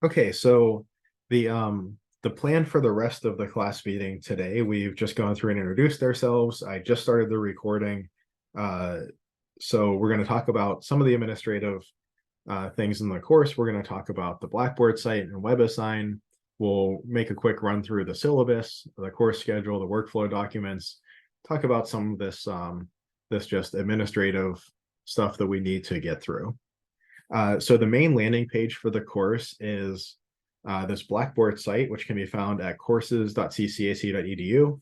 Okay, so the plan for the rest of the class meeting today, we've just gone through and introduced ourselves. I just started the recording. Uh, so we're going to talk about some of the administrative things in the course. We're going to talk about the Blackboard site and WebAssign. We'll make a quick run through the syllabus, the course schedule, the workflow documents, talk about some of this just administrative stuff that we need to get through. So the main landing page for the course is this Blackboard site, which can be found at courses.ccac.edu.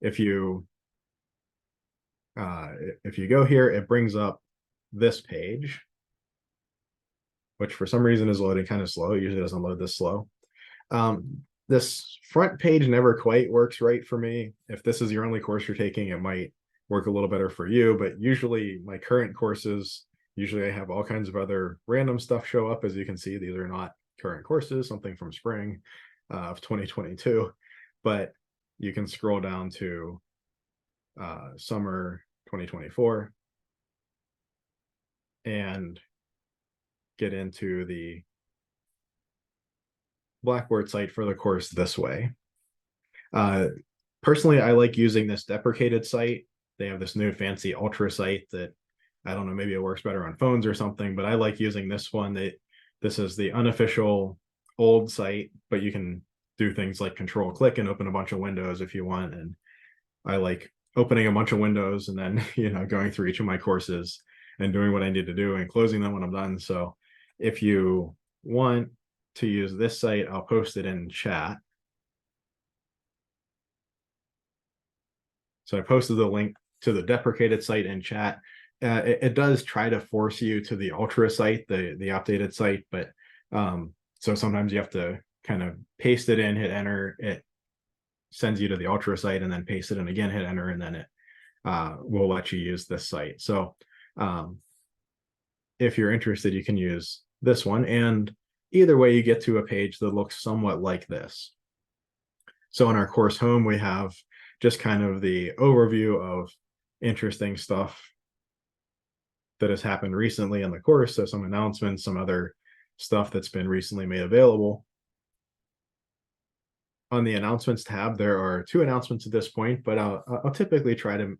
If you uh, if you go here, it brings up this page, which for some reason is loading kind of slow. It usually doesn't load this slow. This front page never quite works right for me. If this is your only course you're taking, it might work a little better for you, but usually my current courses, usually I have all kinds of other random stuff show up. As you can see, these are not current courses, something from spring of 2022, but you can scroll down to summer 2024 and get into the Blackboard site for the course this way. Personally, I like using this deprecated site. They have this new fancy Ultra site that I don't know, maybe it works better on phones or something, but I like using this one. This is the unofficial old site, but you can do things like control click and open a bunch of windows if you want. And I like opening a bunch of windows and then, going through each of my courses and doing what I need to do and closing them when I'm done. So if you want to use this site, I'll post it in chat. So I posted the link to the deprecated site in chat. It does try to force you to the Ultra site, the updated site, but so sometimes you have to kind of paste it in, hit enter, it sends you to the Ultra site, and then paste it in again, hit enter, and then it will let you use this site. So if you're interested, you can use this one, and either way you get to a page that looks somewhat like this. So in our course home, we have just kind of the overview of interesting stuff that has happened recently in the course. So some announcements, some other stuff that's been recently made available. On the announcements tab, there are 2 announcements at this point, but I'll typically try to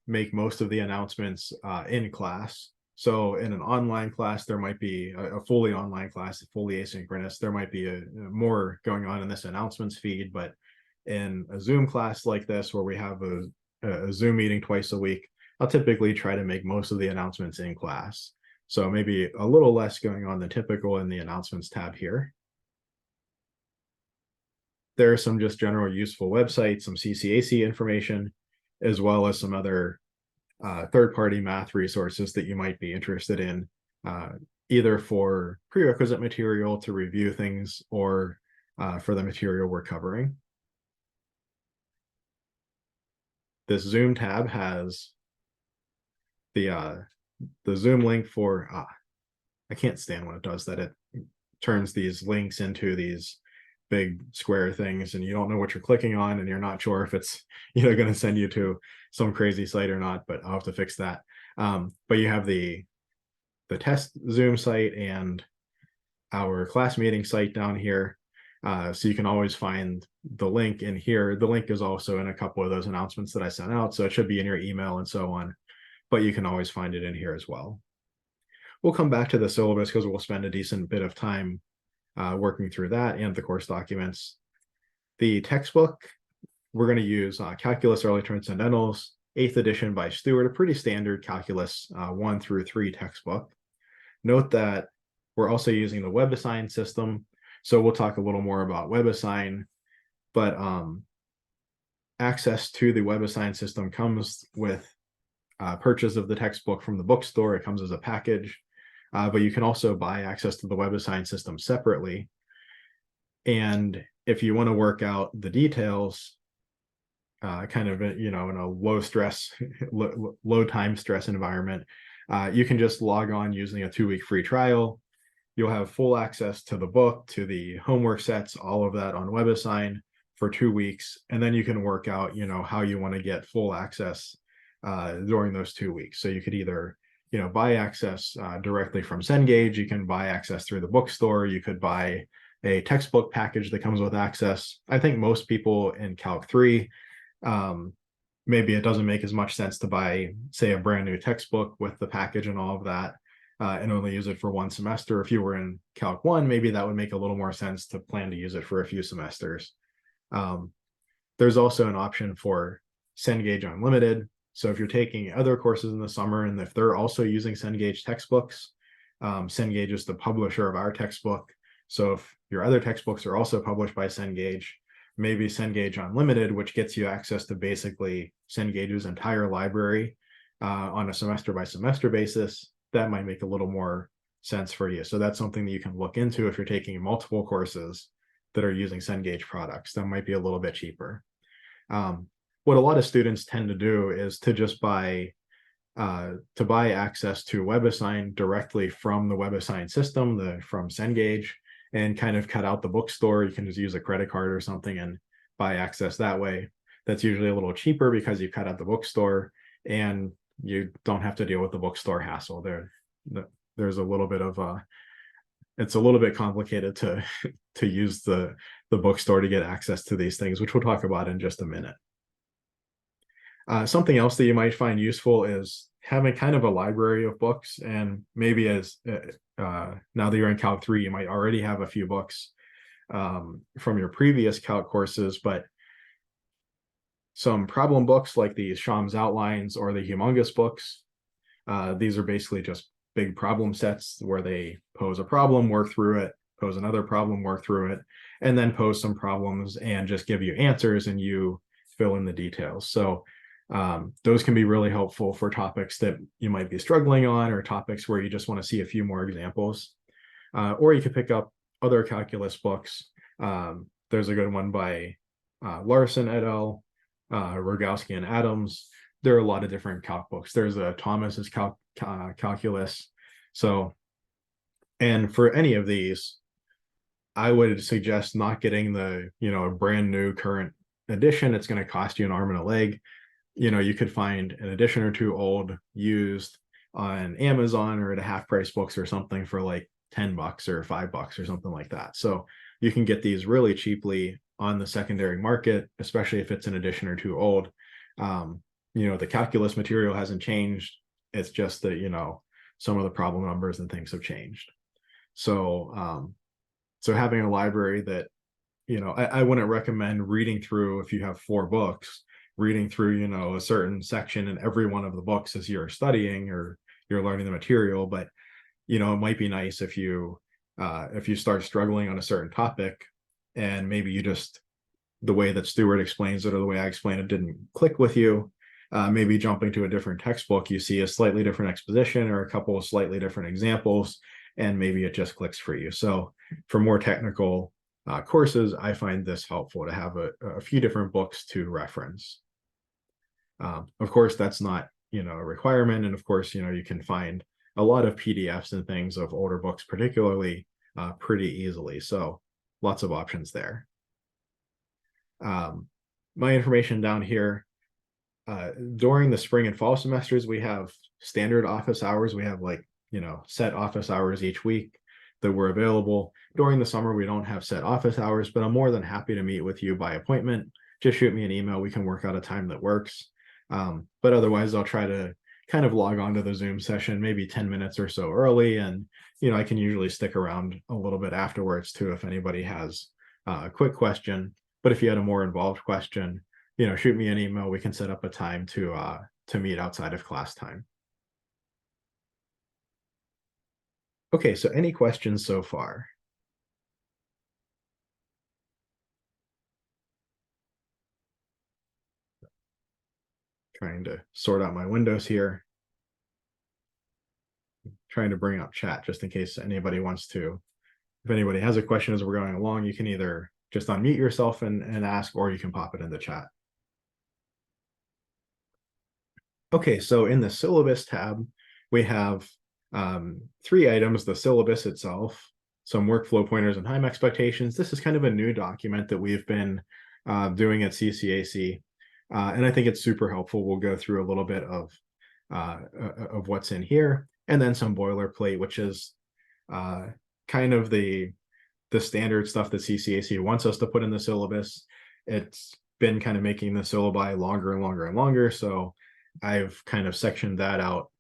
make most of the announcements in class. So in an online class, there might be a fully online class, fully asynchronous. There might be more going on in this announcements feed, but in a Zoom class like this, where we have a Zoom meeting twice a week, I'll typically try to make most of the announcements in class. So maybe a little less going on than typical in the announcements tab here. There are some just general useful websites, some CCAC information, as well as some other third-party math resources that you might be interested in, either for prerequisite material to review things or for the material we're covering. This Zoom tab has the Zoom link for, I can't stand when it does that. It turns these links into these big square things and you don't know what you're clicking on and you're not sure if it's going to send you to some crazy site or not, but I'll have to fix that. But you have the test Zoom site and our class meeting site down here. So you can always find the link in here. The link is also in a couple of those announcements that I sent out, so it should be in your email and so on, but you can always find it in here as well. We'll come back to the syllabus because we'll spend a decent bit of time working through that and the course documents. The textbook, we're going to use Calculus Early Transcendentals, 8th edition by Stewart, a pretty standard Calculus 1 through 3 textbook. Note that we're also using the WebAssign system, so we'll talk a little more about WebAssign, but access to the WebAssign system comes with purchase of the textbook from the bookstore. It comes as a package. But you can also buy access to the WebAssign system separately. And if you want to work out the details, kind of, in a low stress, low time stress environment, you can just log on using a 2-week free trial. You'll have full access to the book, to the homework sets, all of that on WebAssign for 2 weeks. And then you can work out, how you want to get full access during those 2 weeks. So you could either buy access directly from Cengage. You can buy access through the bookstore. You could buy a textbook package that comes with access. I think most people in Calc 3, maybe it doesn't make as much sense to buy, say, a brand new textbook with the package and all of that, and only use it for one semester. If you were in Calc 1, maybe that would make a little more sense to plan to use it for a few semesters. There's also an option for Cengage Unlimited. So if you're taking other courses in the summer and if they're also using Cengage textbooks, Cengage is the publisher of our textbook. So if your other textbooks are also published by Cengage, maybe Cengage Unlimited, which gets you access to basically Cengage's entire library on a semester by semester basis, that might make a little more sense for you. So that's something that you can look into if you're taking multiple courses that are using Cengage products. That might be a little bit cheaper. What a lot of students tend to do is to just buy access to WebAssign directly from the WebAssign system, from Cengage, and kind of cut out the bookstore. You can just use a credit card or something and buy access that way. That's usually a little cheaper because you cut out the bookstore and you don't have to deal with the bookstore hassle. There's a little bit of it's a little bit complicated to use the bookstore to get access to these things, which we'll talk about in just a minute. Something else that you might find useful is having kind of a library of books, and maybe as now that you're in Calc 3, you might already have a few books from your previous Calc courses, but some problem books like the Shams Outlines or the Humongous books, these are basically just big problem sets where they pose a problem, work through it, pose another problem, work through it, and then pose some problems and just give you answers and you fill in the details. So those can be really helpful for topics that you might be struggling on or topics where you just want to see a few more examples. Or you could pick up other calculus books. There's a good one by Larson et al., Rogowski and Adams. There are a lot of different calc books. There's a Thomas's calculus. So, and for any of these, I would suggest not getting the, a brand new current edition. It's going to cost you an arm and a leg. You could find an edition or two old used on Amazon or at a half price books or something for like $10 or $5 or something like that. So you can get these really cheaply on the secondary market, especially if it's an edition or two old. The calculus material hasn't changed. It's just that, some of the problem numbers and things have changed. So, so having a library that, I wouldn't recommend reading through, if you have 4 books, reading through, a certain section in every one of the books as you're studying or you're learning the material. But, it might be nice if you start struggling on a certain topic and maybe the way that Stuart explains it or the way I explain it didn't click with you, maybe jumping to a different textbook, you see a slightly different exposition or a couple of slightly different examples, and maybe it just clicks for you. So for more technical courses, I find this helpful to have a few different books to reference. Of course, that's not, a requirement. And of course, you can find a lot of PDFs and things of older books, particularly pretty easily. So lots of options there. My information down here, during the spring and fall semesters, we have standard office hours. We have set office hours each week that were available. During the summer, we don't have set office hours, but I'm more than happy to meet with you by appointment. Just shoot me an email. We can work out a time that works. But otherwise, I'll try to kind of log on to the Zoom session maybe 10 minutes or so early. And, I can usually stick around a little bit afterwards too, if anybody has a quick question. But if you had a more involved question, shoot me an email. We can set up a time to meet outside of class time. Okay, so any questions so far? Trying to sort out my windows here. Trying to bring up chat just in case anybody wants to. If anybody has a question as we're going along, you can either just unmute yourself and ask, or you can pop it in the chat. Okay, so in the syllabus tab, we have 3 items: the syllabus itself, some workflow pointers and time expectations. This is kind of a new document that we've been doing at CCAC. And I think it's super helpful. We'll go through a little bit of of what's in here, and then some boilerplate, which is kind of the standard stuff that CCAC wants us to put in the syllabus. It's been kind of making the syllabi longer and longer and longer, so I've kind of sectioned that out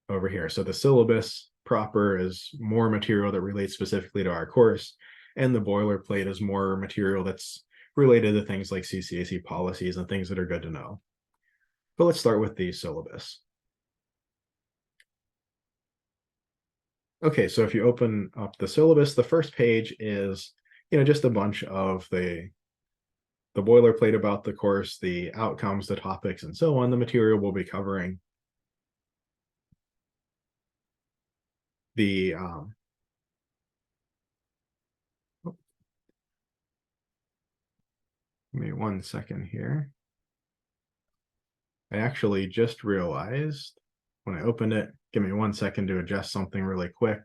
over here. So the syllabus proper is more material that relates specifically to our course, and the boilerplate is more material that's related to things like CCAC policies and things that are good to know. But let's start with the syllabus. Okay, so if you open up the syllabus, the first page is, just a bunch of the boilerplate about the course, the outcomes, the topics, and so on, the material we'll be covering. The give me 1 second here. I actually just realized when I opened it, give me 1 second to adjust something really quick.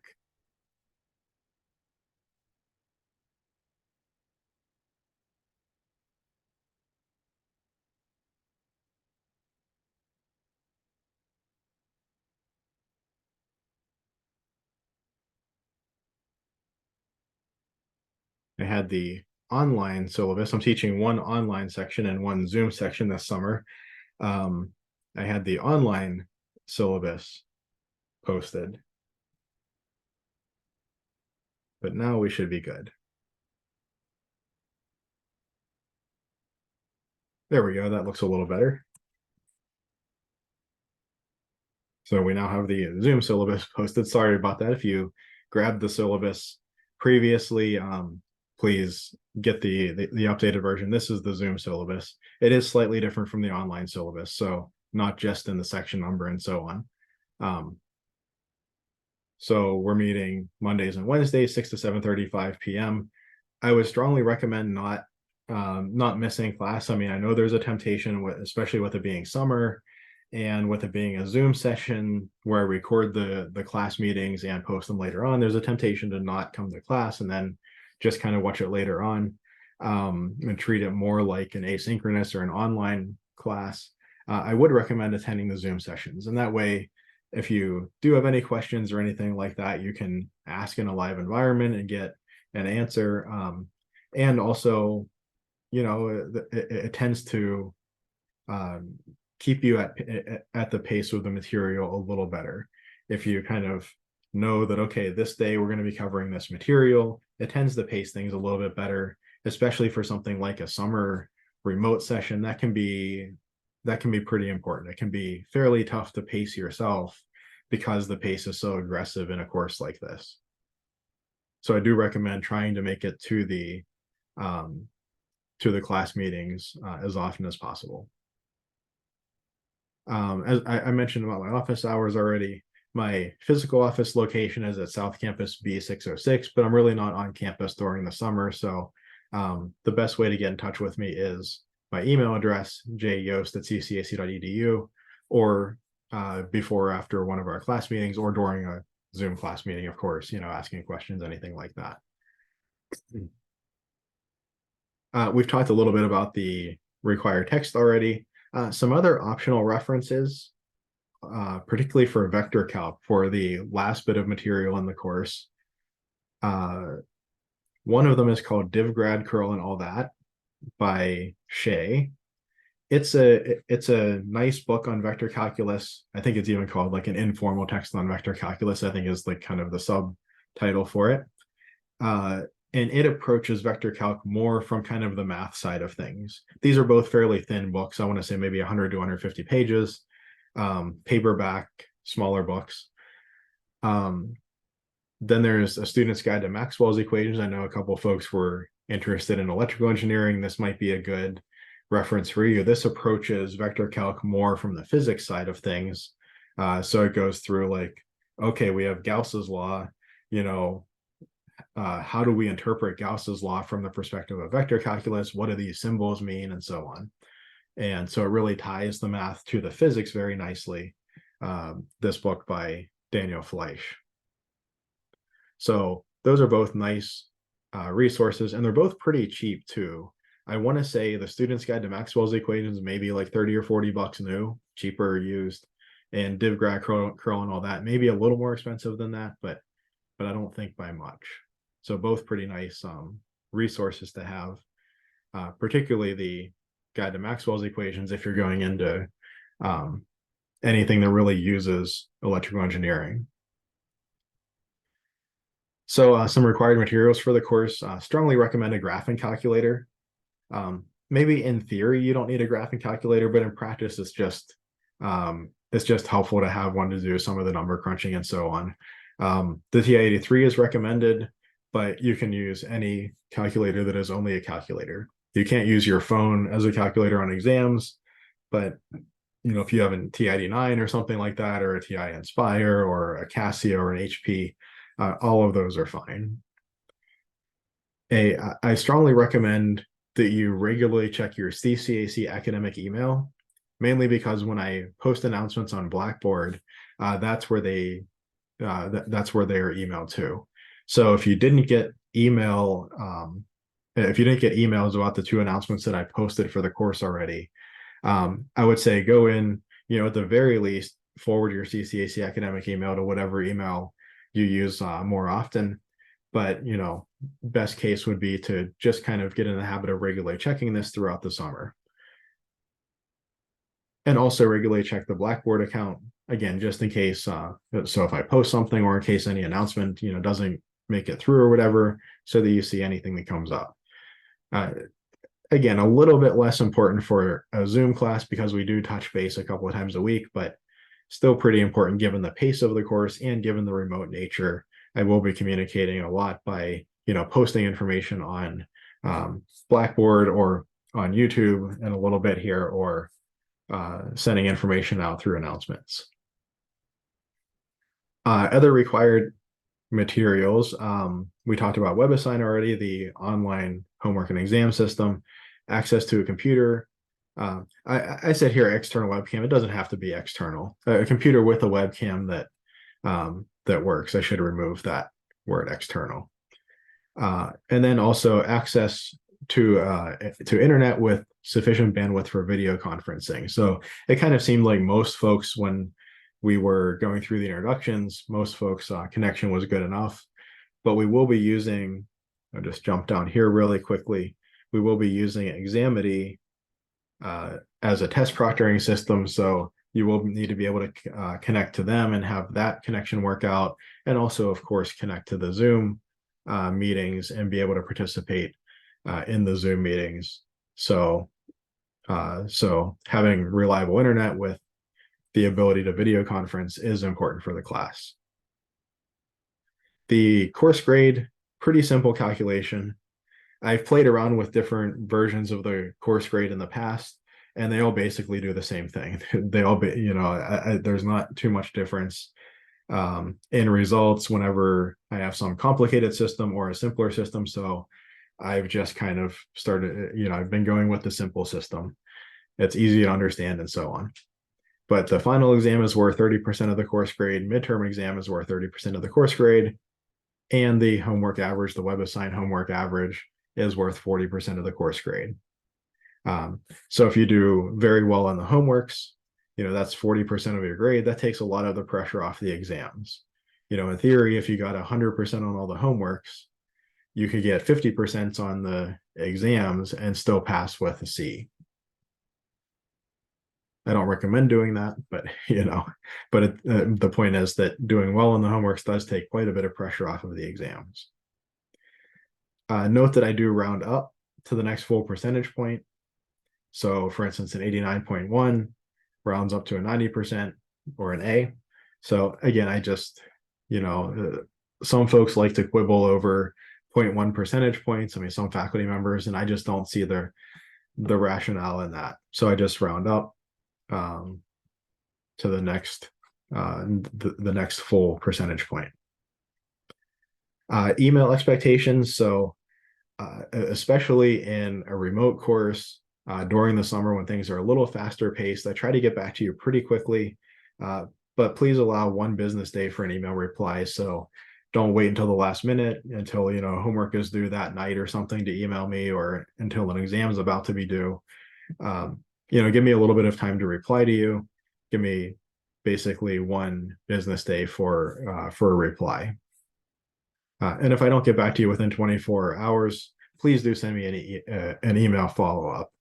I had the online syllabus. I'm teaching one online section and one Zoom section this summer. I had the online syllabus posted, but now we should be good. There we go. That looks a little better. So we now have the Zoom syllabus posted. Sorry about that. If you grabbed the syllabus previously, please get the updated version. This is the Zoom syllabus. It is slightly different from the online syllabus, so not just in the section number and so on. So we're meeting Mondays and Wednesdays, 6 to 7:35 p.m. I would strongly recommend not missing class. I mean, I know there's a temptation, especially with it being summer and with it being a Zoom session where I record the class meetings and post them later on. There's a temptation to not come to class and then just kind of watch it later on, and treat it more like an asynchronous or an online class. I would recommend attending the Zoom sessions, and that way, if you do have any questions or anything like that, you can ask in a live environment and get an answer. And also, it tends to keep you at the pace of the material a little better. If you kind of know that, okay, this day we're going to be covering this material, it tends to pace things a little bit better, especially for something like a summer remote session. That can be pretty important. It can be fairly tough to pace yourself because the pace is so aggressive in a course like this. So I do recommend trying to make it to the class meetings as often as possible. As I mentioned about my office hours already, my physical office location is at South Campus B606, but I'm really not on campus during the summer. So the best way to get in touch with me is my email address, jyost@ccac.edu, or before or after one of our class meetings, or during a Zoom class meeting, of course, asking questions, anything like that. We've talked a little bit about the required text already. Some other optional references, particularly for vector calc, for the last bit of material in the course. One of them is called DivGrad Curl and All That by Shea. It's a nice book on vector calculus. I think it's even called like an informal text on vector calculus, I think is like kind of the subtitle for it. And it approaches vector calc more from kind of the math side of things. These are both fairly thin books. I want to say maybe 100 to 150 pages, paperback, smaller books. Then there's A Student's Guide to Maxwell's Equations. I know a couple of folks were interested in electrical engineering. This might be a good reference for you. This approaches vector calc more from the physics side of things. So it goes through like, okay, we have Gauss's law, how do we interpret Gauss's law from the perspective of vector calculus? What do these symbols mean? And so on. And so it really ties the math to the physics very nicely. This book by Daniel Fleisch. So those are both nice resources, and they're both pretty cheap too. I want to say The Student's Guide to Maxwell's Equations maybe like 30 or 40 bucks new, cheaper used. and div grad curl and all that. Maybe a little more expensive than that, but I don't think by much. So both pretty nice resources to have, particularly the guide to Maxwell's equations if you're going into anything that really uses electrical engineering. So some required materials for the course, strongly recommend a graphing calculator. Maybe in theory, you don't need a graphing calculator, but in practice, it's just helpful to have one to do some of the number crunching and so on. The TI-83 is recommended, but you can use any calculator that is only a calculator. You can't use your phone as a calculator on exams, but if you have a TI-89 or something like that, or a TI Inspire or a Casio or an HP, all of those are fine. I strongly recommend that you regularly check your CCAC academic email, mainly because when I post announcements on Blackboard, that's where they are emailed to. So if you didn't get emails about the 2 announcements that I posted for the course already, I would say go in, at the very least, forward your CCAC academic email to whatever email you use more often. But, best case would be to just kind of get in the habit of regularly checking this throughout the summer. And also regularly check the Blackboard account, again, just in case. So if I post something or in case any announcement, doesn't make it through or whatever, so that you see anything that comes up. Again, a little bit less important for a Zoom class because we do touch base a couple of times a week, but still pretty important given the pace of the course and given the remote nature. I will be communicating a lot by, posting information on Blackboard or on YouTube and a little bit here, or sending information out through announcements. Other required materials, we talked about WebAssign already, the online homework and exam system, access to a computer. I said here external webcam. It doesn't have to be external. A computer with a webcam that works. I should remove that word external. And then also access to internet with sufficient bandwidth for video conferencing. So it kind of seemed like most folks, when we were going through the introductions, most folks' connection was good enough. But we will be using, I'll just jump down here really quickly. We will be using Examity as a test proctoring system. So you will need to be able to connect to them and have that connection work out. And also, of course, connect to the Zoom meetings and be able to participate in the Zoom meetings. So having reliable internet with the ability to video conference is important for the class. The course grade, pretty simple calculation. I've played around with different versions of the course grade in the past, and they all basically do the same thing. They all, there's not too much difference in results whenever I have some complicated system or a simpler system. So I've just kind of started, I've been going with the simple system. It's easy to understand and so on. But the final exam is worth 30% of the course grade. Midterm exam is worth 30% of the course grade. And the homework average, the WebAssign homework average, is worth 40% of the course grade. So if you do very well on the homeworks, that's 40% of your grade. That takes a lot of the pressure off the exams. In theory, if you got 100% on all the homeworks, you could get 50% on the exams and still pass with a C. I don't recommend doing that, but the point is that doing well in the homeworks does take quite a bit of pressure off of the exams. Note that I do round up to the next full percentage point. So for instance, an 89.1 rounds up to a 90% or an A. So again, I just, some folks like to quibble over 0.1 percentage points. I mean, some faculty members, and I just don't see the rationale in that. So I just round up to the next full percentage point. Email expectations. So especially in a remote course during the summer when things are a little faster paced, I try to get back to you pretty quickly, but please allow 1 business day for an email reply. So don't wait until the last minute, until homework is due that night or something to email me, or until an exam is about to be due. Give me a little bit of time to reply to you. Give me basically 1 business day for a reply. And if I don't get back to you within 24 hours, please do send me an email follow-up.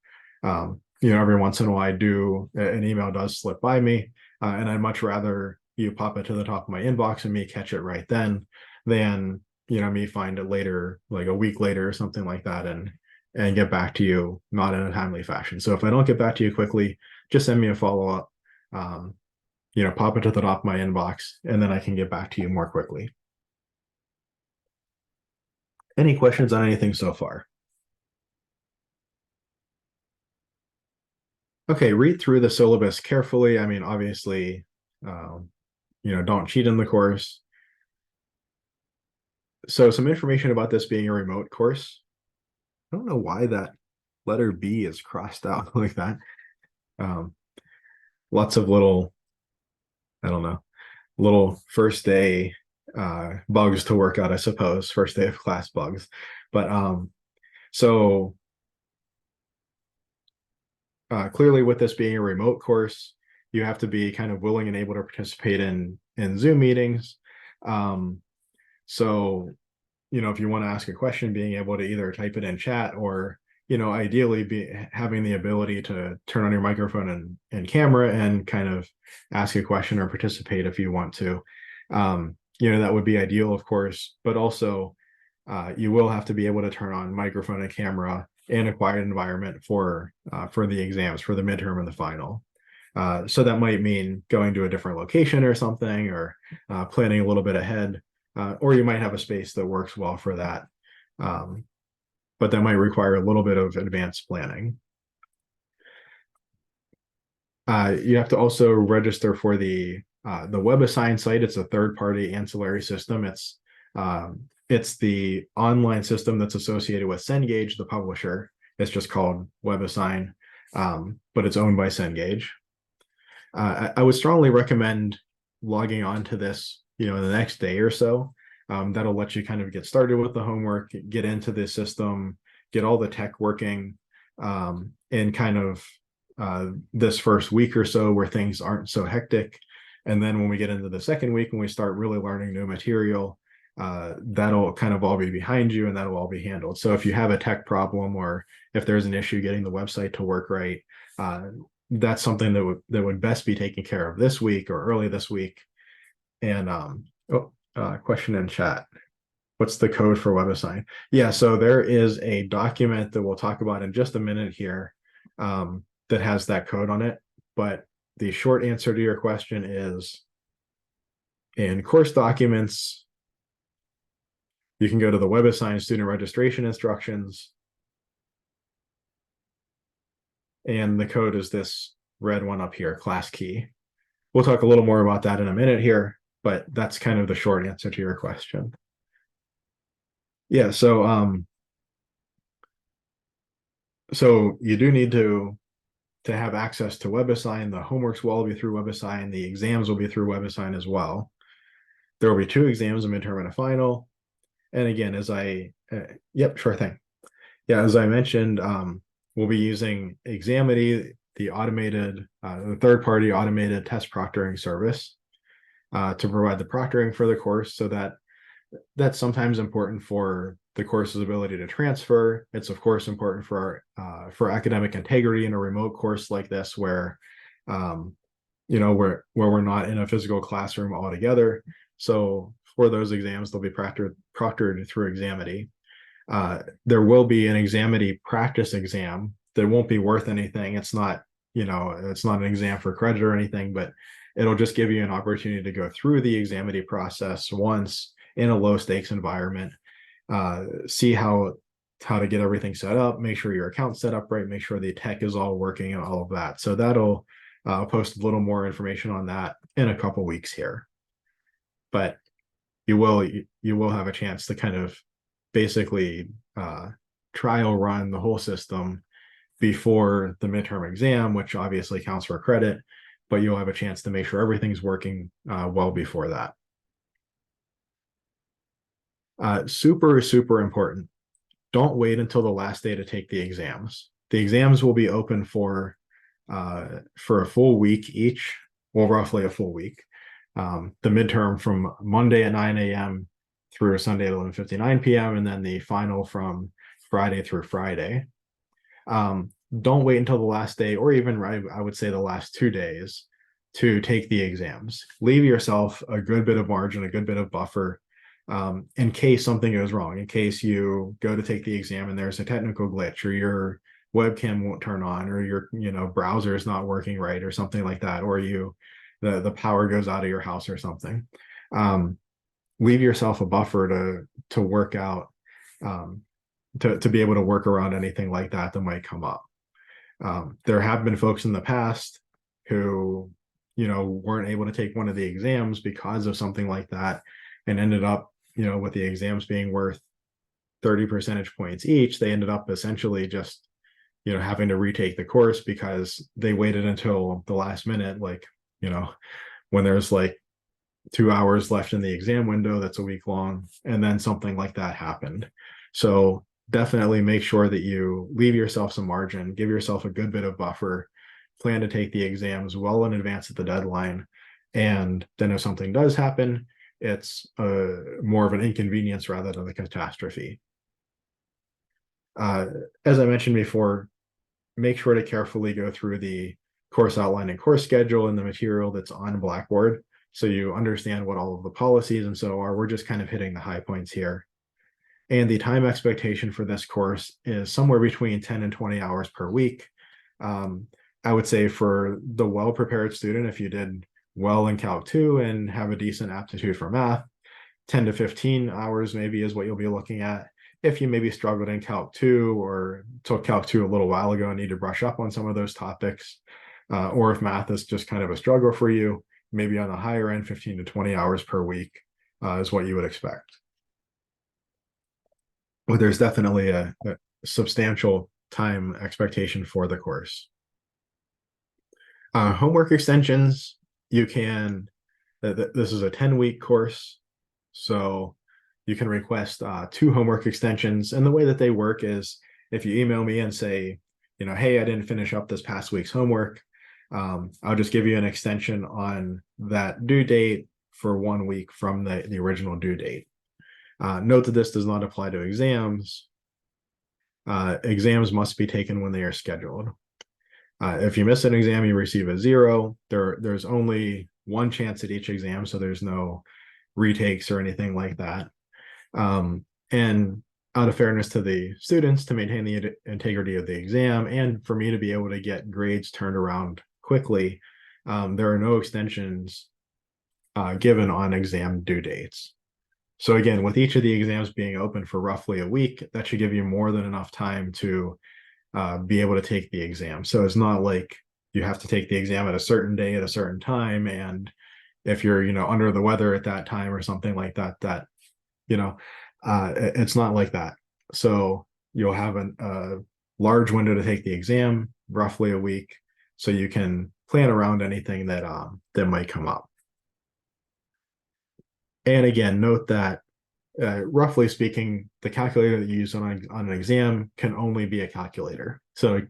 Every once in a while, an email does slip by me, and I'd much rather you pop it to the top of my inbox and me catch it right then than me find it later, like a week later or something like that, and get back to you not in a timely fashion. So if I don't get back to you quickly, just send me a follow-up. Pop it to the top of my inbox, and then I can get back to you more quickly. Any questions on anything so far? Okay, read through the syllabus carefully. I mean, obviously, don't cheat in the course. So some information about this being a remote course. I don't know why that letter B is crossed out like that. Lots of little, I don't know, little first day bugs to work out, I suppose, first day of class bugs. But so clearly with this being a remote course, you have to be kind of willing and able to participate in Zoom meetings. So, if you want to ask a question, being able to either type it in chat or, ideally be having the ability to turn on your microphone and camera and kind of ask a question or participate if you want to. That would be ideal, of course, but also you will have to be able to turn on microphone and camera in a quiet environment for the exams, for the midterm and the final. So that might mean going to a different location or something, or planning a little bit ahead, or you might have a space that works well for that. But that might require a little bit of advanced planning. You have to also register for the WebAssign site. It's a third-party ancillary system. It's the online system that's associated with Cengage, the publisher. It's just called WebAssign, but it's owned by Cengage. I would strongly recommend logging on to this, the next day or so. That'll let you kind of get started with the homework, get into the system, get all the tech working, in kind of this first week or so where things aren't so hectic. And then when we get into the second week, when we start really learning new material, that'll kind of all be behind you and that'll all be handled. So if you have a tech problem or if there's an issue getting the website to work right, that's something that would best be taken care of this week or early this week. And question in chat. What's the code for WebAssign? Yeah, so there is a document that we'll talk about in just a minute here that has that code on it. But the short answer to your question is in course documents, you can go to the WebAssign student registration instructions. And the code is this red one up here, class key. We'll talk a little more about that in a minute here, but that's kind of the short answer to your question. Yeah, so you do need to have access to WebAssign. The homeworks will all be through WebAssign. The exams will be through WebAssign as well. There will be 2 exams, a midterm and a final. And again, yep, sure thing. Yeah, as I mentioned, we'll be using Examity, the third-party automated test proctoring service to provide the proctoring for the course. So that's sometimes important for the course's ability to transfer. It's of course important for academic integrity in a remote course like this, where where we're not in a physical classroom altogether. So for those exams, they'll be proctored through Examity. There will be an Examity practice exam that won't be worth anything. It's not an exam for credit or anything, but it'll just give you an opportunity to go through the Examity process once in a low stakes environment, see how to get everything set up, make sure your account's set up right, make sure the tech is all working and all of that. So that'll post a little more information on that in a couple weeks here. But you will have a chance to kind of basically trial run the whole system before the midterm exam, which obviously counts for credit, but you'll have a chance to make sure everything's working well before that. Super, super important. Don't wait until the last day to take the exams. The exams will be open for a full week each. well, roughly a full week. The midterm from Monday at 9 a.m. through Sunday at 11:59 p.m. and then the final from Friday through Friday. Don't wait until the last day, or even I would say the last 2 days, to take the exams. Leave yourself a good bit of margin, a good bit of buffer, in case something goes wrong, in case you go to take the exam and there's a technical glitch, or your webcam won't turn on, or your browser is not working right, or something like that, or the power goes out of your house or something. Leave yourself a buffer to work out, to be able to work around anything like that might come up. There have been folks in the past who weren't able to take one of the exams because of something like that, and ended up with the exams being worth 30 percentage points each. They ended up essentially just having to retake the course because they waited until the last minute, like when there's like 2 hours left in the exam window that's a week long, and then something like that happened. So definitely make sure that you leave yourself some margin, give yourself a good bit of buffer, plan to take the exams well in advance of the deadline. And then if something does happen, it's more of an inconvenience rather than a catastrophe. As I mentioned before, make sure to carefully go through the course outline and course schedule and the material that's on Blackboard, so you understand what all of the policies and so are. We're just kind of hitting the high points here. And the time expectation for this course is somewhere between 10 and 20 hours per week. I would say for the well-prepared student, if you did well in Calc 2 and have a decent aptitude for math, 10 to 15 hours maybe is what you'll be looking at. If you maybe struggled in Calc 2 or took Calc 2 a little while ago and need to brush up on some of those topics, or if math is just kind of a struggle for you, maybe on the higher end, 15 to 20 hours per week is what you would expect. But there's definitely a substantial time expectation for the course. Homework extensions, you can, this is a 10-week course, so you can request 2 homework extensions. And the way that they work is if you email me and say, hey, I didn't finish up this past week's homework, I'll just give you an extension on that due date for 1 week from the original due date. Note that this does not apply to exams. Exams must be taken when they are scheduled. If you miss an exam, you receive a 0. There's only one chance at each exam, so there's no retakes or anything like that. And out of fairness to the students, to maintain the integrity of the exam, and for me to be able to get grades turned around quickly, there are no extensions given on exam due dates. So again, with each of the exams being open for roughly a week, that should give you more than enough time to be able to take the exam. So it's not like you have to take the exam at a certain day at a certain time, and if you're under the weather at that time or something like that, it's not like that. So you'll have a large window to take the exam, roughly a week, so you can plan around anything that might come up. And again, note that roughly speaking, the calculator that you use on an exam can only be a calculator. So,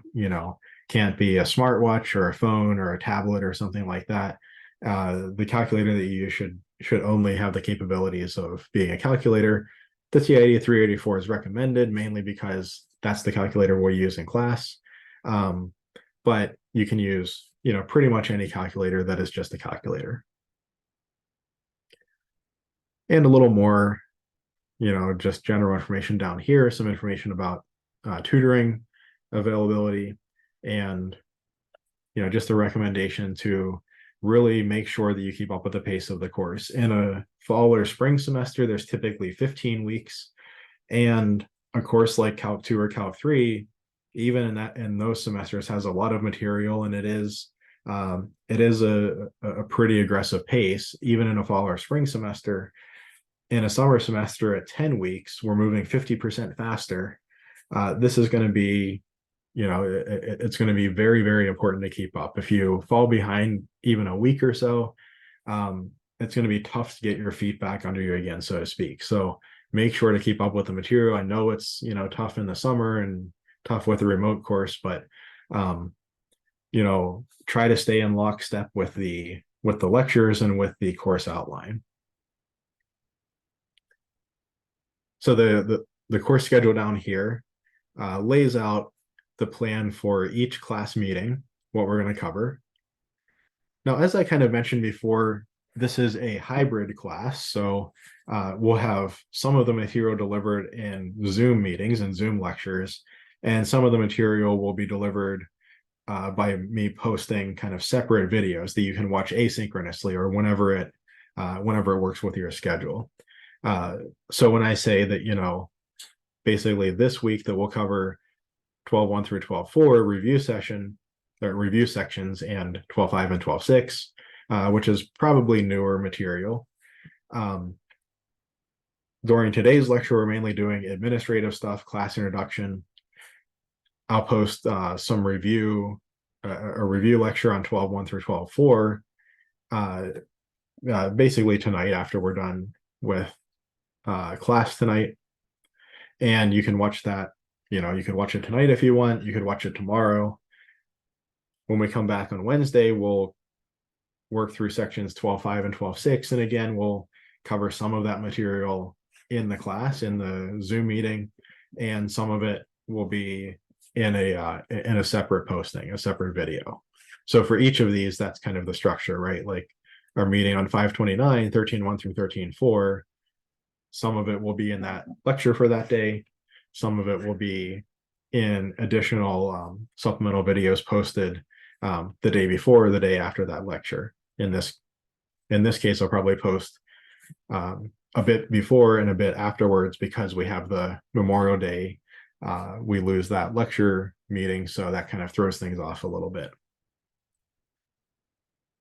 can't be a smartwatch or a phone or a tablet or something like that. The calculator that you use should only have the capabilities of being a calculator. The TI-83 384 is recommended mainly because that's the calculator we use in class. But you can use, pretty much any calculator that is just a calculator. And a little more, just general information down here, some information about tutoring availability, and, just a recommendation to really make sure that you keep up with the pace of the course. In a fall or spring semester, there's typically 15 weeks, and a course like Calc 2 or Calc 3, even in those semesters, has a lot of material, and it is a pretty aggressive pace, even in a fall or spring semester. In a summer semester at 10 weeks, we're moving 50% faster. This is going to be, it's going to be very, very important to keep up. If you fall behind even a week or so, it's going to be tough to get your feet back under you again, so to speak. So make sure to keep up with the material. I know it's, tough in the summer and tough with a remote course, but, try to stay in lockstep with the with the lectures and with the course outline. So the course schedule down here lays out the plan for each class meeting, what we're going to cover. Now, as I kind of mentioned before, this is a hybrid class, so we'll have some of the material delivered in Zoom meetings and Zoom lectures, and some of the material will be delivered by me posting kind of separate videos that you can watch asynchronously or whenever it works with your schedule. So when I say that, you know, basically this week that we'll cover 12.1 through 12.4 review session, or review sections, and 12.5 and 12.6, which is probably newer material. During today's lecture, we're mainly doing administrative stuff, class introduction. I'll post some review, a review lecture on 12.1 through 12.4, basically tonight after we're done with class tonight. And you can watch that, you know, you can watch it tonight if you want, you could watch it tomorrow. When we come back on Wednesday, we'll work through sections 12.5 and 12.6. And again, we'll cover some of that material in the class, in the Zoom meeting, and some of it will be in a separate posting, a separate video. So for each of these, that's kind of the structure, right? Like our meeting on 5/29, 13.1 through 13.4, some of it will be in that lecture for that day. Some of it will be in additional supplemental videos posted the day before or the day after that lecture. In this case, I'll probably post a bit before and a bit afterwards because we have the Memorial Day. We lose that lecture meeting, so that kind of throws things off a little bit.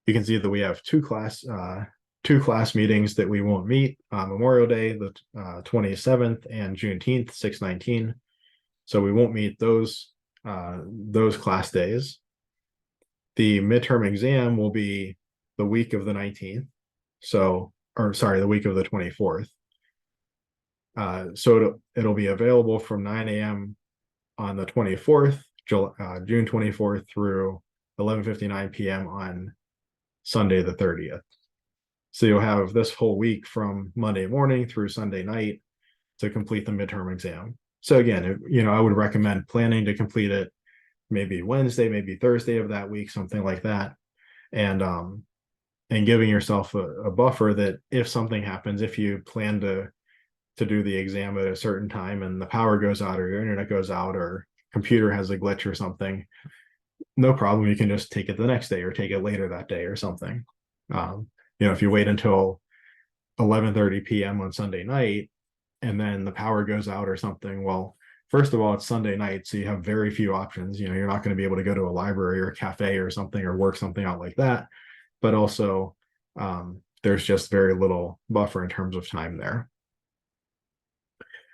You can see that we have two class meetings that we won't meet on Memorial Day, the 27th, and Juneteenth, 6/19. So we won't meet those class days. The midterm exam will be the week of the 19th. So, or sorry, the week of the 24th. So it'll be available from 9 a.m. on the 24th, June 24th through 11:59 p.m. on Sunday the 30th. So you'll have this whole week from Monday morning through Sunday night to complete the midterm exam. So again, you know, I would recommend planning to complete it maybe Wednesday, maybe Thursday of that week, something like that, and giving yourself a buffer that if something happens, if you plan to do the exam at a certain time and the power goes out or your internet goes out or computer has a glitch or something, no problem. You can just take it the next day or take it later that day or something. You know, if you wait until 11:30 p.m. on Sunday night and then the power goes out or something, well, first of all, it's Sunday night, so you have very few options. You know, you're not going to be able to go to a library or a cafe or something or work something out like that. But also, there's just very little buffer in terms of time there.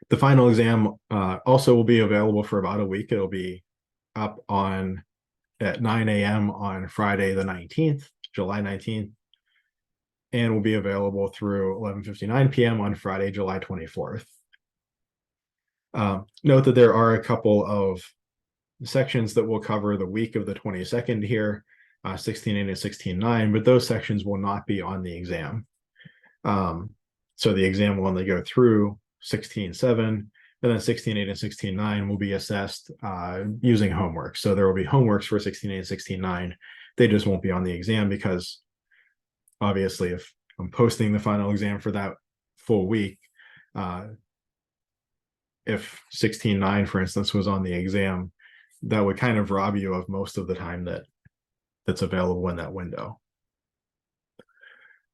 The final exam also will be available for about a week. It'll be up at 9 a.m. on Friday the 19th, July 19th, and will be available through 11:59 p.m. on Friday, July 24th. Note that there are a couple of sections that will cover the week of the 22nd here, 16.8 and 16.9, but those sections will not be on the exam. So the exam will only go through 16.7, and then 16.8 and 16.9 will be assessed using homework. So there will be homeworks for 16.8 and 16.9. They just won't be on the exam because obviously if I'm posting the final exam for that full week, if 16.9, for instance, was on the exam, that would kind of rob you of most of the time that's available in that window.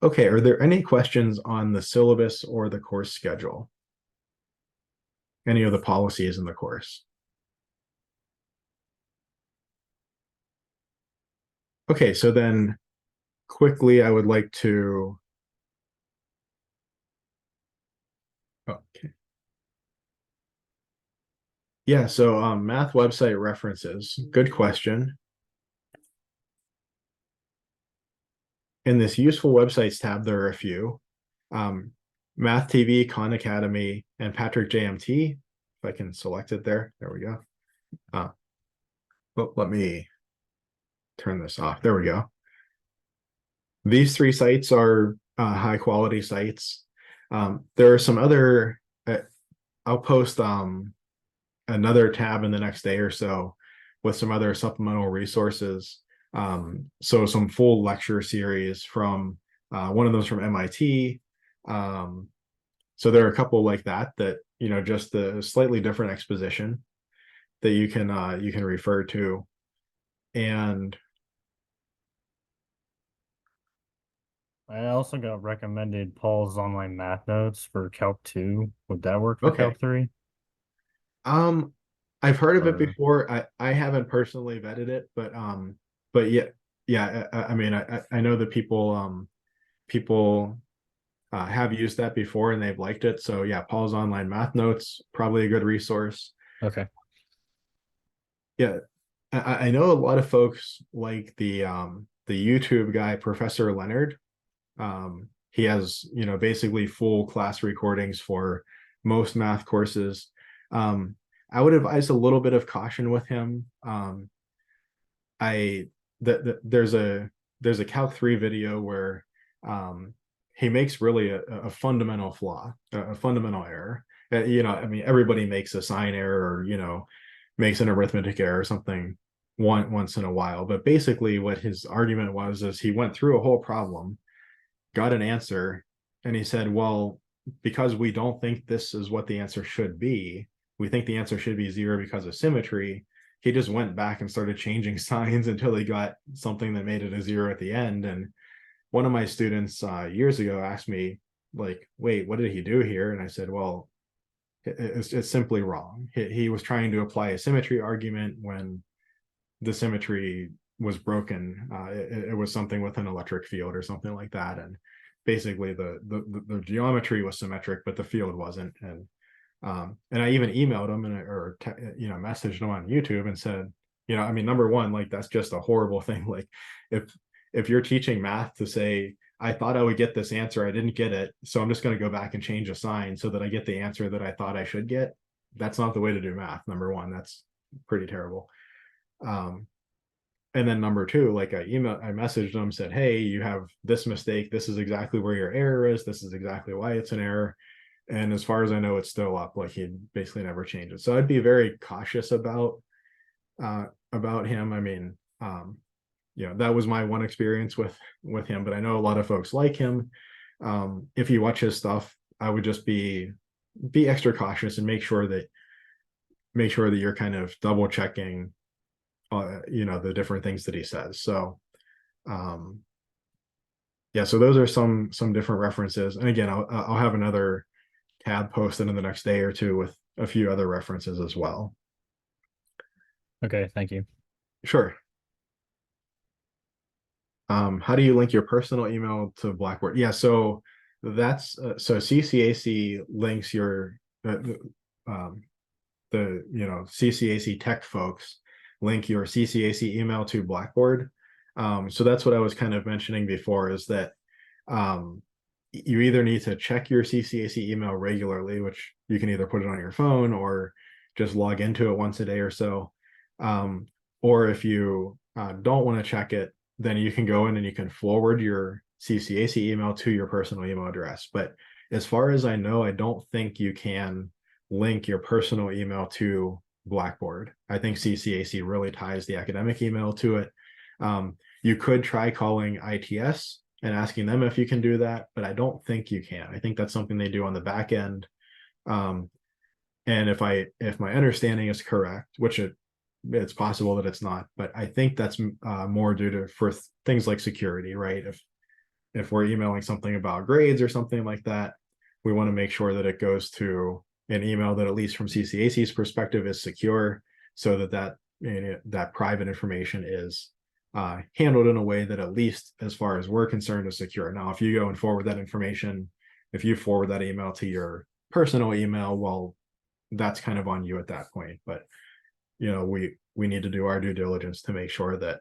Okay, are there any questions on the syllabus or the course schedule? Any of the policies in the course? Okay, so then quickly, I would like to. Okay. Yeah, so math website references. Good question. In this useful websites tab, there are a few. Math TV, Khan Academy, and Patrick JMT. If I can select it there. There we go. Let me turn this off. There we go. These three sites are high quality sites. There are some other, I'll post another tab in the next day or so with some other supplemental resources. So some full lecture series from one of those from MIT. So there are a couple like that just the slightly different exposition that you can refer to. And I also got recommended Paul's online math notes for Calc 2. Would that work for okay. Calc 3? Um, I've heard of it Or before. I haven't personally vetted it, but yeah, yeah. I mean, I know that people have used that before and they've liked it. So yeah, Paul's online math notes probably a good resource. okay. Yeah, I know a lot of folks like the YouTube guy Professor Leonard. He has basically full class recordings for most math courses. Um, I would advise a little bit of caution with him. I there's a Calc 3 video where um, he makes really a fundamental flaw, a fundamental error. I mean, everybody makes a sign error or makes an arithmetic error or something once in a while. But basically, what his argument was is he went through a whole problem, got an answer, and he said, well, because we don't think this is what the answer should be, we think the answer should be zero because of symmetry. He just went back and started changing signs until he got something that made it a zero at the end. And one of my students years ago asked me, like, wait, what did he do here? And I said, well, it's simply wrong. He was trying to apply a symmetry argument when the symmetry was broken. It was something with an electric field or something like that, and basically the geometry was symmetric, but the field wasn't. And I even emailed him or messaged him on YouTube and said, I mean, number one, like that's just a horrible thing. Like if you're teaching math to say, I thought I would get this answer, I didn't get it, so I'm just going to go back and change a sign so that I get the answer that I thought I should get. That's not the way to do math. Number one, that's pretty terrible. Um, and then number two, like I messaged them, said, hey, you have this mistake, this is exactly where your error is, this is exactly why it's an error, and as far as I know it's still up. Like he basically never changed it. So I'd be very cautious about him. I mean, that was my one experience with him, but I know a lot of folks like him. If you watch his stuff, I would just be extra cautious and make sure that you're kind of double checking the different things that he says. So um yeah, so those are some different references. And again, I'll have another tab posted in the next day or two with a few other references as well. Okay, thank you. Sure. How do you link your personal email to Blackboard? Yeah, so that's so CCAC links your um, the CCAC tech folks link your CCAC email to Blackboard. So that's what I was kind of mentioning before, is that um, you either need to check your CCAC email regularly, which you can either put it on your phone or just log into it once a day or so. Um, or if you don't want to check it, then you can go in and you can forward your CCAC email to your personal email address. But as far as I know, I don't think you can link your personal email to Blackboard. I think CCAC really ties the academic email to it. You could try calling ITS and asking them if you can do that, but I don't think you can. I think that's something they do on the back end. Um, and if my understanding is correct, which it's possible that it's not, but I think that's more due to for things like security, right? If we're emailing something about grades or something like that, we want to make sure that it goes to an email that, at least from CCAC's perspective, is secure, so that private information is handled in a way that, at least as far as we're concerned, is secure. Now, if you go and forward that information, if you forward that email to your personal email, well, that's kind of on you at that point. But we need to do our due diligence to make sure that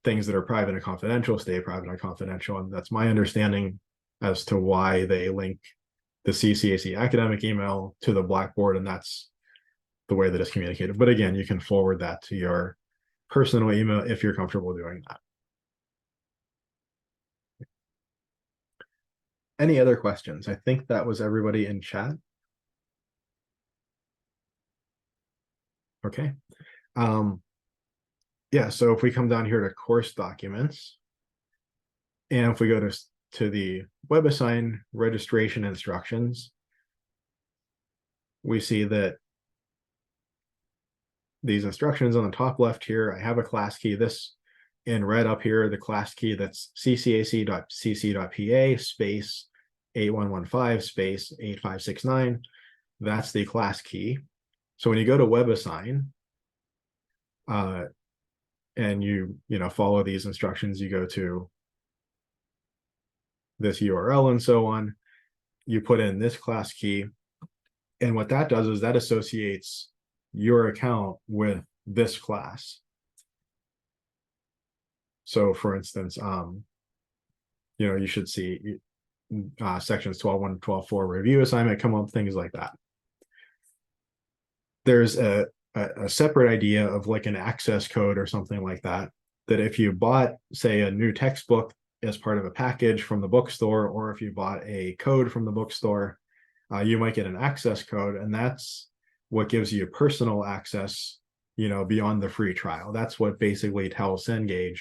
things that are private and confidential stay private and confidential. And that's my understanding as to why they link the CCAC academic email to the Blackboard, and that's the way that it's communicated. But again, you can forward that to your personal email if you're comfortable doing that. Any other questions? I think that was everybody in chat. Okay. Yeah, so if we come down here to course documents, and if we go to the WebAssign registration instructions, we see that these instructions on the top left here, I have a class key. This in red up here, the class key that's ccac.cc.pa space 8115 space 8569. That's the class key. So when you go to WebAssign, and you follow these instructions, you go to this URL and so on, you put in this class key, and what that does is that associates your account with this class. So for instance, you should see sections 12.1 to 12.4 review assignment come up, things like that. There's a separate idea of like an access code or something like that, that if you bought, say, a new textbook as part of a package from the bookstore, or if you bought a code from the bookstore, you might get an access code, and that's what gives you personal access, beyond the free trial. That's what basically tells Cengage,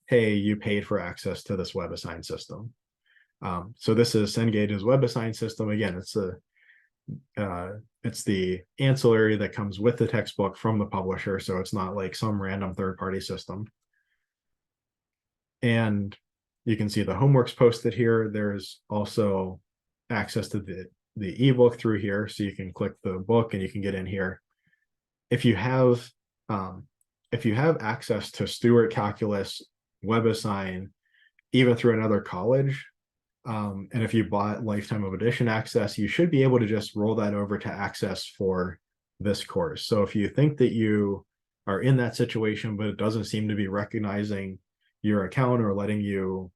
hey, you paid for access to this WebAssign system. So this is Cengage's WebAssign system. Again, it's the ancillary that comes with the textbook from the publisher, so it's not like some random third-party system. And you can see the homework's posted here. There's also access to the ebook through here, so you can click the book and you can get in here. If you have access to Stewart Calculus, WebAssign, even through another college, and if you bought lifetime of edition access, you should be able to just roll that over to access for this course. So if you think that you are in that situation, but it doesn't seem to be recognizing your account or letting you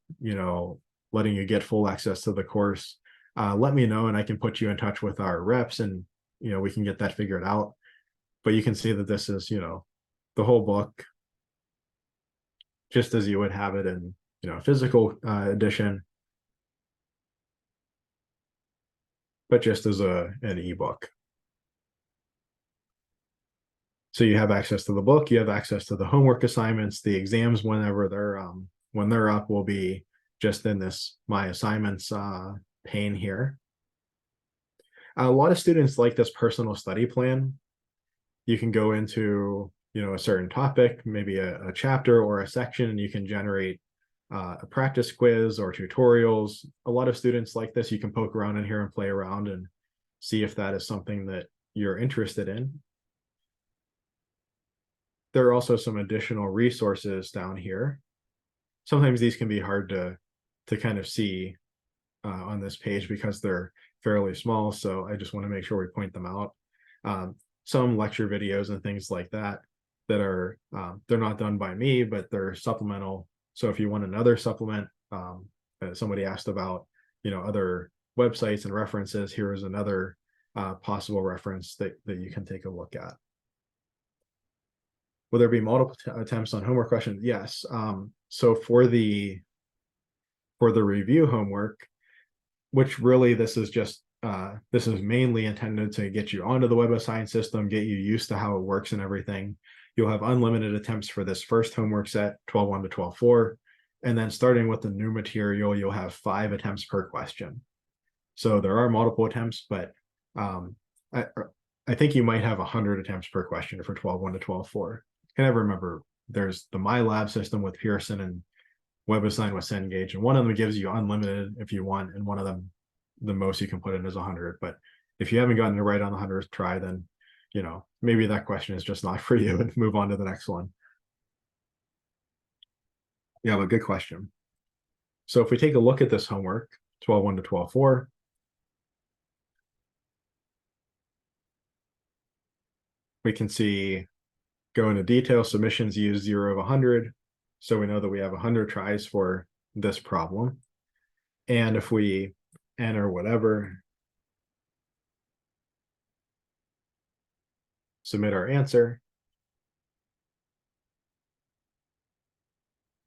get full access to the course, let me know and I can put you in touch with our reps, and we can get that figured out. But you can see that this is the whole book, just as you would have it in physical edition, but just as an ebook. So you have access to the book, you have access to the homework assignments, the exams whenever they're up will be just in this My Assignments pane here. A lot of students like this personal study plan. You can go into a certain topic, maybe a chapter or a section, and you can generate a practice quiz or tutorials. A lot of students like this. You can poke around in here and play around and see if that is something that you're interested in. There are also some additional resources down here. Sometimes these can be hard to kind of see on this page because they're fairly small, so I just want to make sure we point them out. Some lecture videos and things like that are they're not done by me, but they're supplemental. So if you want another supplement, somebody asked about other websites and references, here is another possible reference that you can take a look at. Will there be multiple attempts on homework questions? Yes. So for the review homework, which really this is mainly intended to get you onto the WebAssign system, get you used to how it works and everything. You'll have unlimited attempts for this first homework set, 12.1 to 12.4. And then starting with the new material, you'll have 5 attempts per question. So there are multiple attempts, but I think you might have 100 attempts per question for 12.1 to 12.4. I never remember. There's the MyLab system with Pearson and WebAssign with Cengage, and one of them gives you unlimited if you want, and one of them, the most you can put in is 100. But if you haven't gotten it right on the 100th try, then maybe that question is just not for you, and move on to the next one. Yeah, but good question. So if we take a look at this homework, 12.1 to 12.4, we can see, go into detail, submissions use 0 of 100. So we know that we have 100 tries for this problem. And if we enter whatever, submit our answer,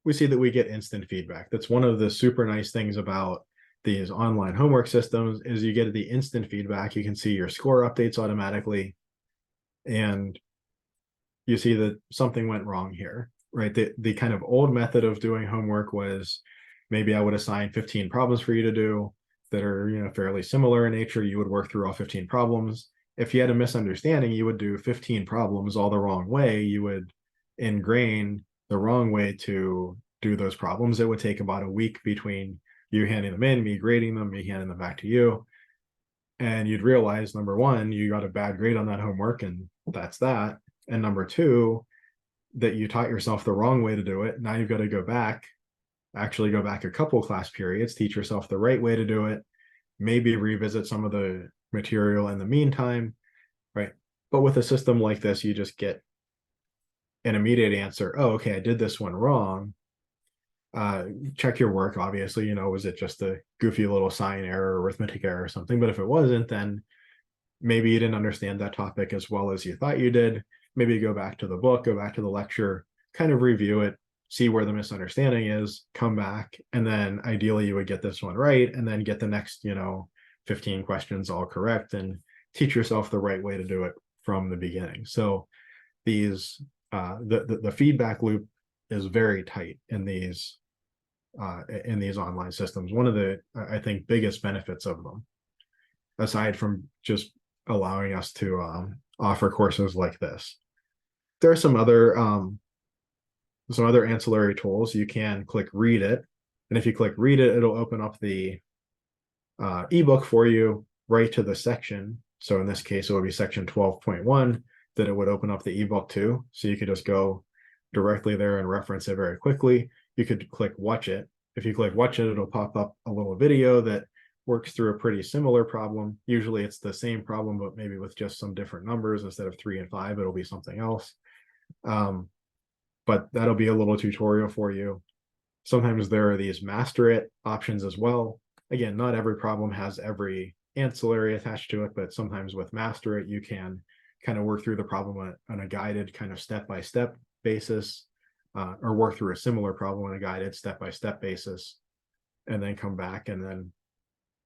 we see that we get instant feedback. That's one of the super nice things about these online homework systems is you get the instant feedback. You can see your score updates automatically, and you see that something went wrong here, right? The kind of old method of doing homework was maybe I would assign 15 problems for you to do that are, fairly similar in nature. You would work through all 15 problems. If you had a misunderstanding, you would do 15 problems all the wrong way. You would ingrain the wrong way to do those problems. It would take about a week between you handing them in, me grading them, me handing them back to you. And you'd realize, number one, you got a bad grade on that homework, and that's that. And number two, that you taught yourself the wrong way to do it. Now you've got to go back, actually go back a couple class periods, teach yourself the right way to do it, maybe revisit some of the material in the meantime, right? But with a system like this, you just get an immediate answer. Oh, okay, I did this one wrong. Check your work, obviously, was it just a goofy little sign error, arithmetic error or something? But if it wasn't, then maybe you didn't understand that topic as well as you thought you did. Maybe go back to the book, go back to the lecture, kind of review it, see where the misunderstanding is, come back, and then ideally you would get this one right, and then get the next, 15 questions all correct, and teach yourself the right way to do it from the beginning. So these the feedback loop is very tight in these online systems. One of the, I think, biggest benefits of them, aside from just allowing us to offer courses like this. There are some other ancillary tools. You can click read it, and if you click read it, it'll open up the ebook for you right to the section. So in this case, it would be section 12.1 that it would open up the ebook to. So you could just go directly there and reference it very quickly. You could click watch it. If you click watch it, it'll pop up a little video that works through a pretty similar problem. Usually it's the same problem, but maybe with just some different numbers. Instead of 3 and 5, it'll be something else. But that'll be a little tutorial for you. Sometimes there are these master it options as well. Again, not every problem has every ancillary attached to it, but sometimes with master it, you can kind of work through the problem on a guided kind of step-by-step basis, or work through a similar problem on a guided step-by-step basis, and then come back and then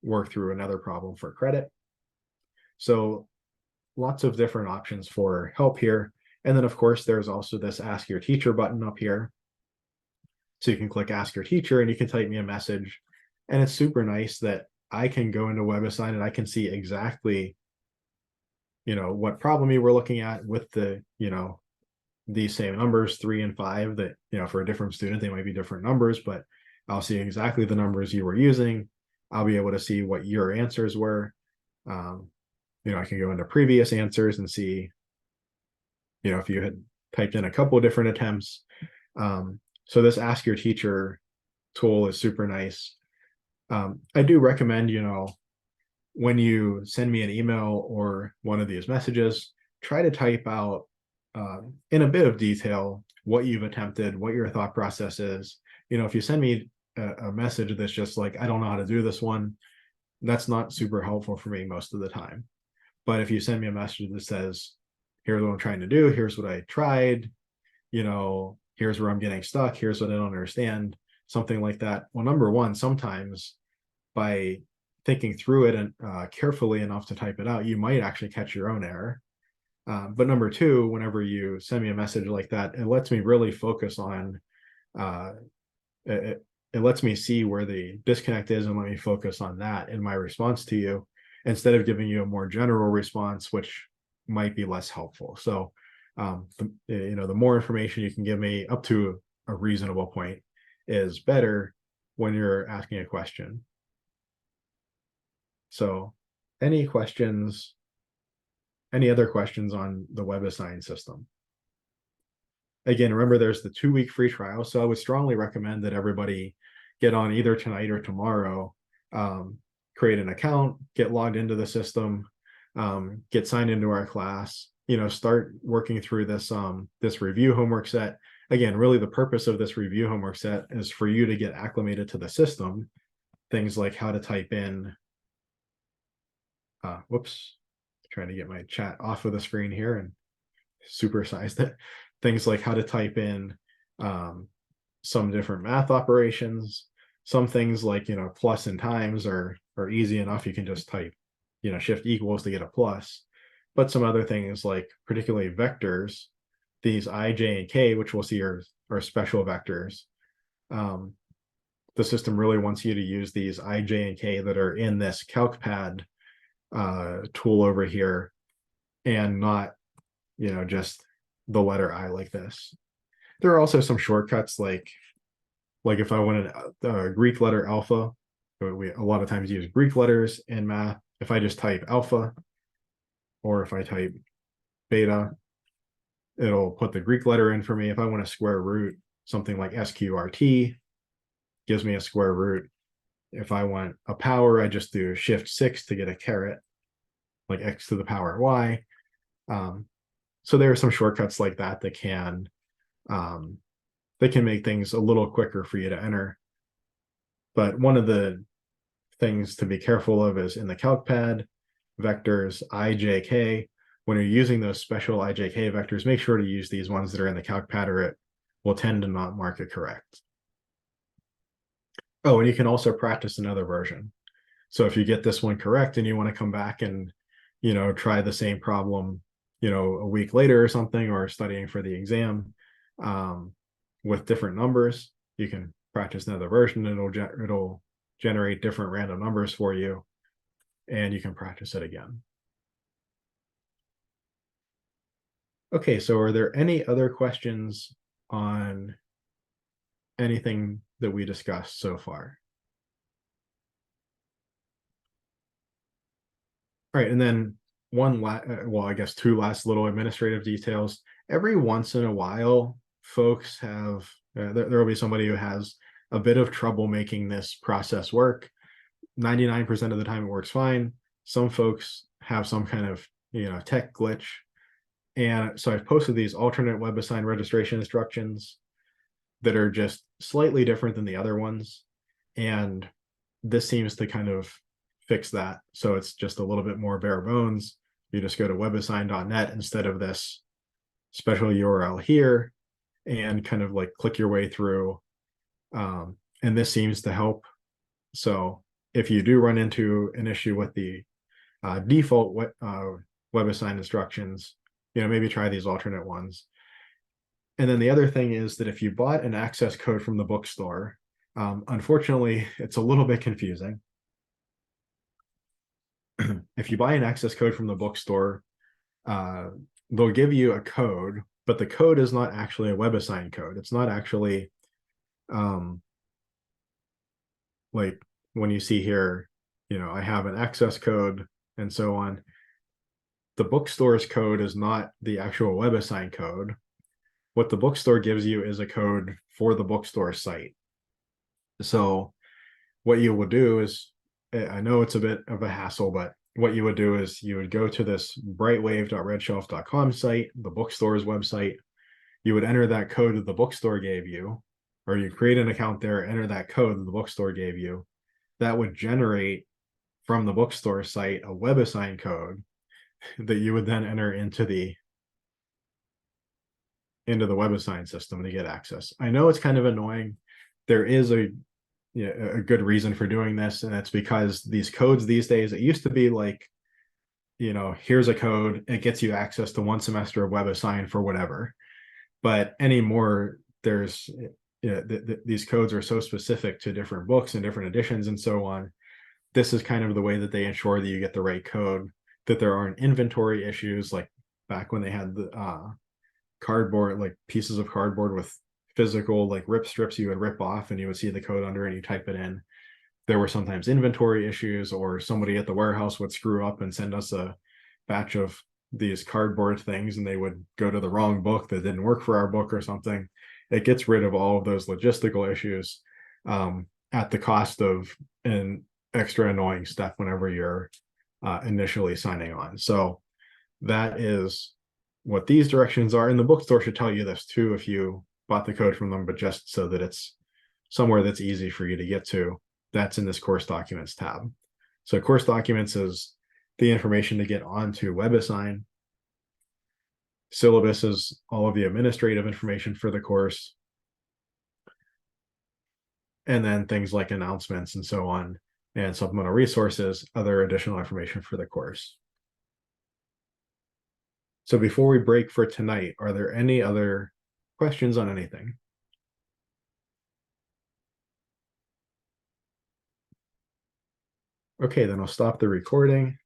work through another problem for credit. So lots of different options for help here. And then of course, there's also this ask your teacher button up here. So you can click ask your teacher and you can type me a message. And it's super nice that I can go into WebAssign and I can see exactly, what problem you were looking at with the, these same numbers, 3 and 5, that, for a different student, they might be different numbers, but I'll see exactly the numbers you were using. I'll be able to see what your answers were. I can go into previous answers and see, if you had typed in a couple of different attempts. So this ask your teacher tool is super nice. I do recommend, when you send me an email or one of these messages, try to type out in a bit of detail what you've attempted, what your thought process is. If you send me a message that's just like, I don't know how to do this one, that's not super helpful for me most of the time. But if you send me a message that says, here's what I'm trying to do, here's what I tried, here's where I'm getting stuck, here's what I don't understand, something like that. Well, number one, sometimes by thinking through it and carefully enough to type it out, you might actually catch your own error. But number two, whenever you send me a message like that, it lets me really focus on, it lets me see where the disconnect is and let me focus on that in my response to you, instead of giving you a more general response, which might be less helpful. So, the more information you can give me up to a reasonable point is better when you're asking a question. So any questions, any other questions on the WebAssign system? Again, remember there's the 2-week free trial. So I would strongly recommend that everybody get on either tonight or tomorrow, create an account, get logged into the system, get signed into our class, start working through this, this review homework set. Again, really the purpose of this review homework set is for you to get acclimated to the system. Things like how to type in, whoops, trying to get my chat off of the screen here and supersized it. Things like how to type in some different math operations, some things like, plus and times are easy enough. You can just type, shift equals to get a plus. But some other things like particularly vectors, these I, J, and K, which we'll see are special vectors. The system really wants you to use these I, J, and K that are in this CalcPad tool over here, and not, just the letter I like this. There are also some shortcuts like if I wanted a Greek letter alpha, we a lot of times use Greek letters in math. If I just type alpha, or if I type beta, it'll put the Greek letter in for me. If I want a square root, something like SQRT gives me a square root. If I want a power, I just do shift 6 to get a caret, like x to the power y. So there are some shortcuts like that that can make things a little quicker for you to enter. But one of the things to be careful of is in the CalcPad vectors IJK. When you're using those special IJK vectors, make sure to use these ones that are in the CalcPad, or it will tend to not mark it correct. Oh, and you can also practice another version. So if you get this one correct and you want to come back and, try the same problem, a week later or something, or studying for the exam with different numbers, you can practice another version, and it'll generate different random numbers for you, and you can practice it again. Okay, so are there any other questions on anything that we discussed so far? All right, and then I guess two last little administrative details. Every once in a while, folks have, there will be somebody who has a bit of trouble making this process work. 99% of the time it works fine. Some folks have some kind of, tech glitch. And so I've posted these alternate WebAssign registration instructions that are just slightly different than the other ones. And this seems to kind of fix that. So it's just a little bit more bare bones. You just go to webassign.net instead of this special URL here, and kind of like click your way through. And this seems to help. So if you do run into an issue with the default WebAssign instructions, maybe try these alternate ones. And then the other thing is that if you bought an access code from the bookstore, unfortunately, it's a little bit confusing. If you buy an access code from the bookstore, they'll give you a code, but the code is not actually a WebAssign code. It's not actually like when you see here, I have an access code and so on. The bookstore's code is not the actual WebAssign code. What the bookstore gives you is a code for the bookstore site. So what you will do is, I know it's a bit of a hassle, but what you would do is you would go to this brightwave.redshelf.com site, the bookstore's website. You would enter that code that the bookstore gave you, or you create an account there, enter that code that the bookstore gave you. That would generate from the bookstore site a WebAssign code that you would then enter into the WebAssign system to get access. I know it's kind of annoying. There is a good reason for doing this, and it's because these codes these days, it used to be like, here's a code, it gets you access to one semester of WebAssign for whatever. But anymore, there's these codes are so specific to different books and different editions and so on. This is kind of the way that they ensure that you get the right code, that there aren't inventory issues like back when they had the cardboard, like pieces of cardboard with physical like rip strips you would rip off, and you would see the code under and you type it in. There were sometimes inventory issues, or somebody at the warehouse would screw up and send us a batch of these cardboard things, and they would go to the wrong book that didn't work for our book or something. It gets rid of all of those logistical issues at the cost of an extra annoying step whenever you're initially signing on. So that is what these directions are. And the bookstore should tell you this too if you bought the code from them, but just so that it's somewhere that's easy for you to get to. That's in this course documents tab. So course documents is the information to get onto WebAssign. Syllabus is all of the administrative information for the course. and then things like announcements and so on, and supplemental resources, other additional information for the course. So before we break for tonight, are there any other questions on anything? Okay, then I'll stop the recording.